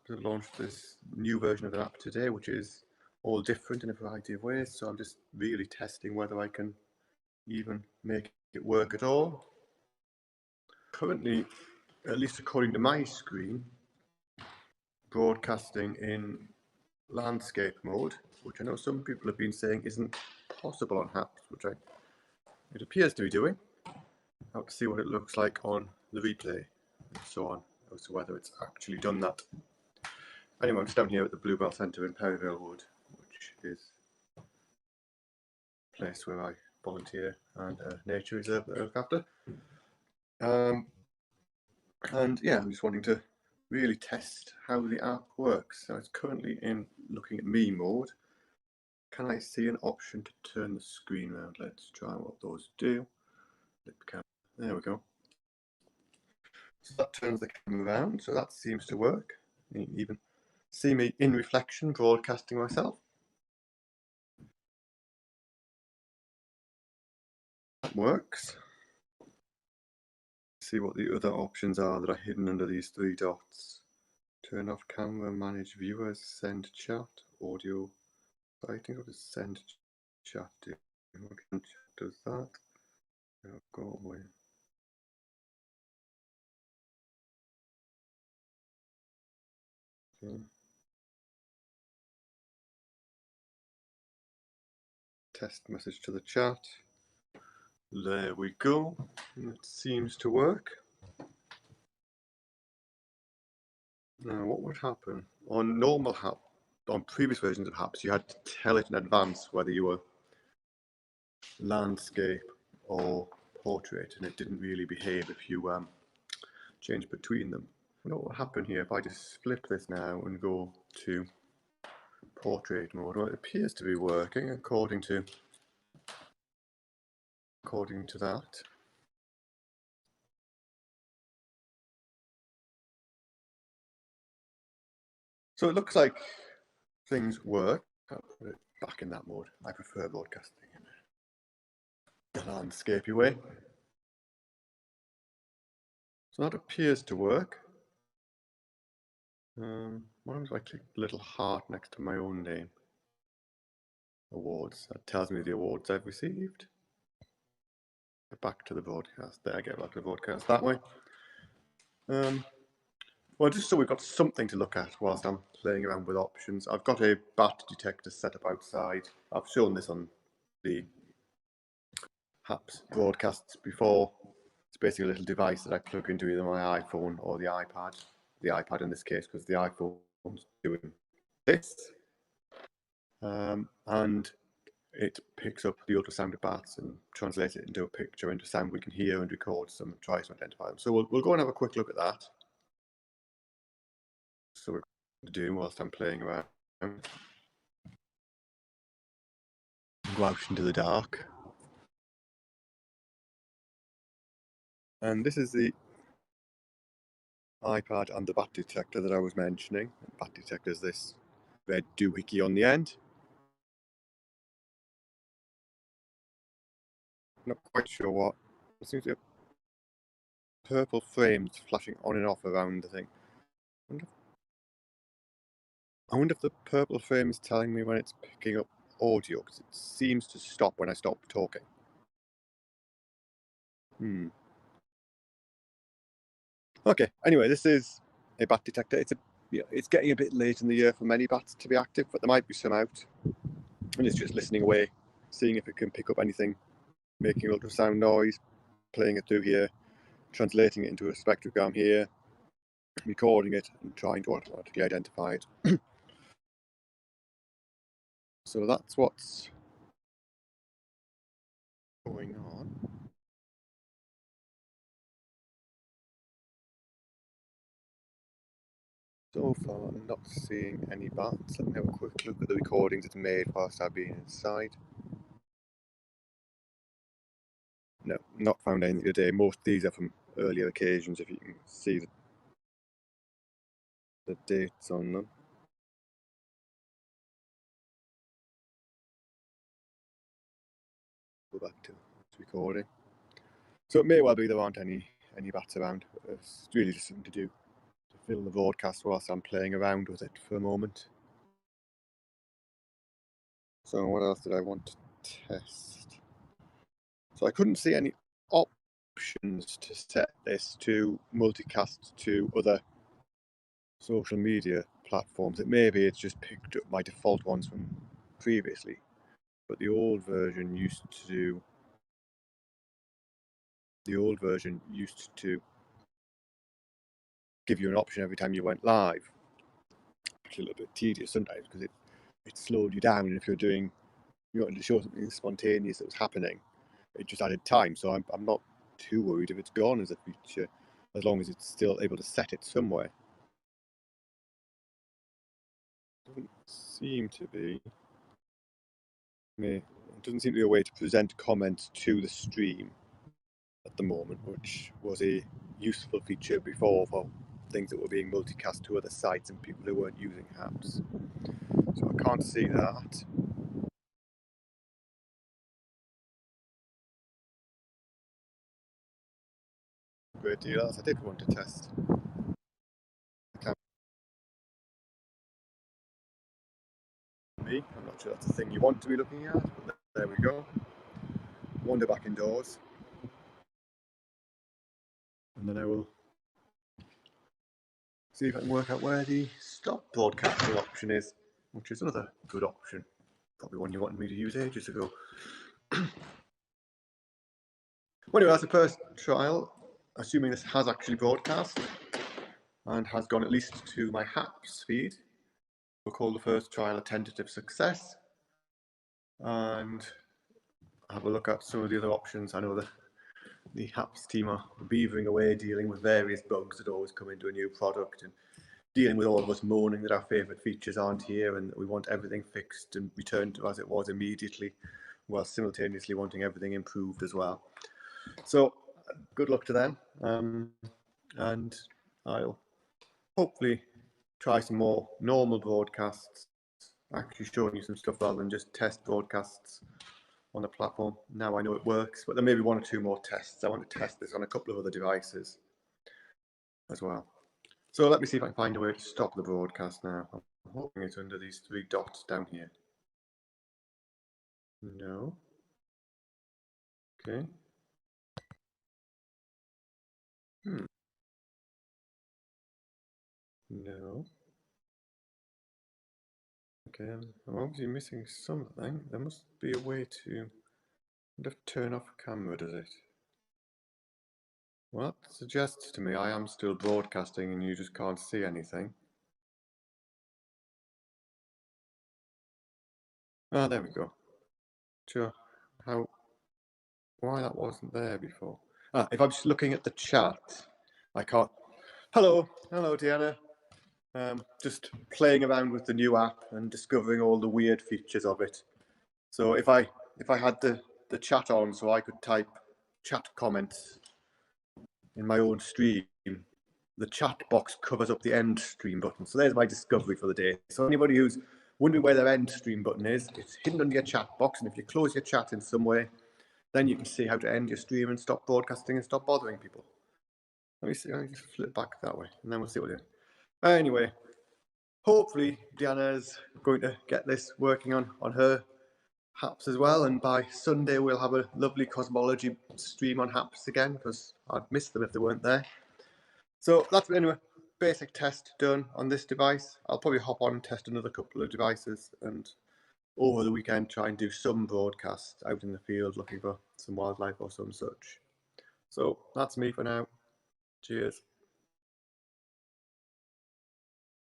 have launched this new version of the app today, which is all different in a variety of ways. So I'm just really testing whether I can even make it work at all. Currently, at least according to my screen, broadcasting in landscape mode, which I know some people have been saying isn't possible on Happs, which it appears to be doing. I'll have to see what it looks like on the replay and so on, as to whether it's actually done that. Anyway, I'm just down here at the Bluebell Centre in Perryville Wood, which is a place where I volunteer and a nature reserve that I look after. And yeah, I'm just wanting to really test how the app works. So it's currently in looking at me mode. Can I see an option to turn the screen around? Let's try what those do. There we go. So that turns the camera around, so that seems to work. You can even see me in reflection broadcasting myself. That works. See what the other options are that are hidden under these three dots. Turn off camera, manage viewers, send chat, audio. I think I'll just send chat. Chat does that. I'll go away. Okay. Test message to the chat. There we go. It seems to work. Now, what would happen on normal Happs? On previous versions of Happs, you had to tell it in advance whether you were landscape or portrait, and it didn't really behave if you changed between them. What will happen here if I just flip this now and go to portrait mode? Well, it appears to be working according to that. So it looks like things work. I'll put it back in that mode. I prefer broadcasting in the landscapey way. So that appears to work. What happens if I click the little heart next to my own name? Awards. That tells me the awards I've received. Get back to the broadcast. There, I get back to the broadcast that way. Well, just so we've got something to look at whilst I'm playing around with options, I've got a bat detector set up outside. I've shown this on the Happs broadcasts before. It's basically a little device that I plug into either my iPhone or the iPad. The iPad in this case, because the iPhone's doing this. And it picks up the ultrasound of bats and translates it into a picture, into sound we can hear, and records them and tries to identify them. So we'll go and have a quick look at that. So we're going to do whilst I'm playing around. Go out into the dark. And this is the iPad and the bat detector that I was mentioning. The bat detector is this red doohickey on the end. Not quite sure what. It seems to be purple frames flashing on and off around the thing. I wonder if the purple frame is telling me when it's picking up audio, because it seems to stop when I stop talking. Okay, anyway, this is a bat detector. It's getting a bit late in the year for many bats to be active, but there might be some out. And it's just listening away, seeing if it can pick up anything, making ultrasound noise, playing it through here, translating it into a spectrogram here, recording it, and trying to automatically identify it. So that's what's going on. So far, I'm not seeing any bats. Let me have a quick look at the recordings it's made whilst I've been inside. No, not found anything today. Most of these are from earlier occasions, if you can see the dates on them. Go back to recording. So it may well be there aren't any bats around. It's really just something to do to film the broadcast whilst I'm playing around with it for a moment. So what else did I want to test? So I couldn't see any options to set this to multicast to other social media platforms. It's just picked up my default ones from previously, but the old version used to give you an option every time you went live. Actually a little bit tedious sometimes because it slowed you down, and if you wanted to show something spontaneous that was happening, it just added time. So I'm not too worried if it's gone as a feature, as long as it's still able to set it somewhere. Doesn't seem to be. It doesn't seem to be a way to present comments to the stream at the moment, which was a useful feature before for things that were being multicast to other sites and people who weren't using Happs. So I can't see that. Great deal, as I did want to test. I'm not sure that's the thing you want to be looking at, but there we go. Wander back indoors. And then I will see if I can work out where the stop broadcasting option is, which is another good option. Probably one you wanted me to use ages ago. Well, anyway, that's the first trial, assuming this has actually broadcast and has gone at least to my Happs feed. We'll call the first trial a tentative success and have a look at some of the other options. I know that the Happs team are beavering away dealing with various bugs that always come into a new product and dealing with all of us moaning that our favourite features aren't here and that we want everything fixed and returned to as it was immediately, while simultaneously wanting everything improved as well. So good luck to them, and I'll hopefully try some more normal broadcasts, actually showing you some stuff rather than just test broadcasts on the platform. Now I know it works, but there may be one or two more tests. I want to test this on a couple of other devices as well. So let me see if I can find a way to stop the broadcast now. I'm hoping it's under these three dots down here. No. Okay. No. Okay, I'm obviously missing something. There must be a way to turn off camera, does it? Well, that suggests to me I am still broadcasting and you just can't see anything. Ah, there we go. Sure. Why that wasn't there before? Ah, if I'm just looking at the chat, I can't. Hello, Deanna. Just playing around with the new app and discovering all the weird features of it. So if I had the chat on, so I could type chat comments in my own stream, the chat box covers up the end stream button. So there's my discovery for the day. So anybody who's wondering where their end stream button is, it's hidden under your chat box. And if you close your chat in some way, then you can see how to end your stream and stop broadcasting and stop bothering people. Let me see, let me just flip back that way and then we'll see what we're doing. Anyway, hopefully Deanna is going to get this working on her Happs as well, and by Sunday we'll have a lovely cosmology stream on Happs again, because I'd miss them if they weren't there. So that's anyway, basic test done on this device. I'll probably hop on and test another couple of devices and over the weekend try and do some broadcast out in the field looking for some wildlife or some such. So that's me for now. Cheers.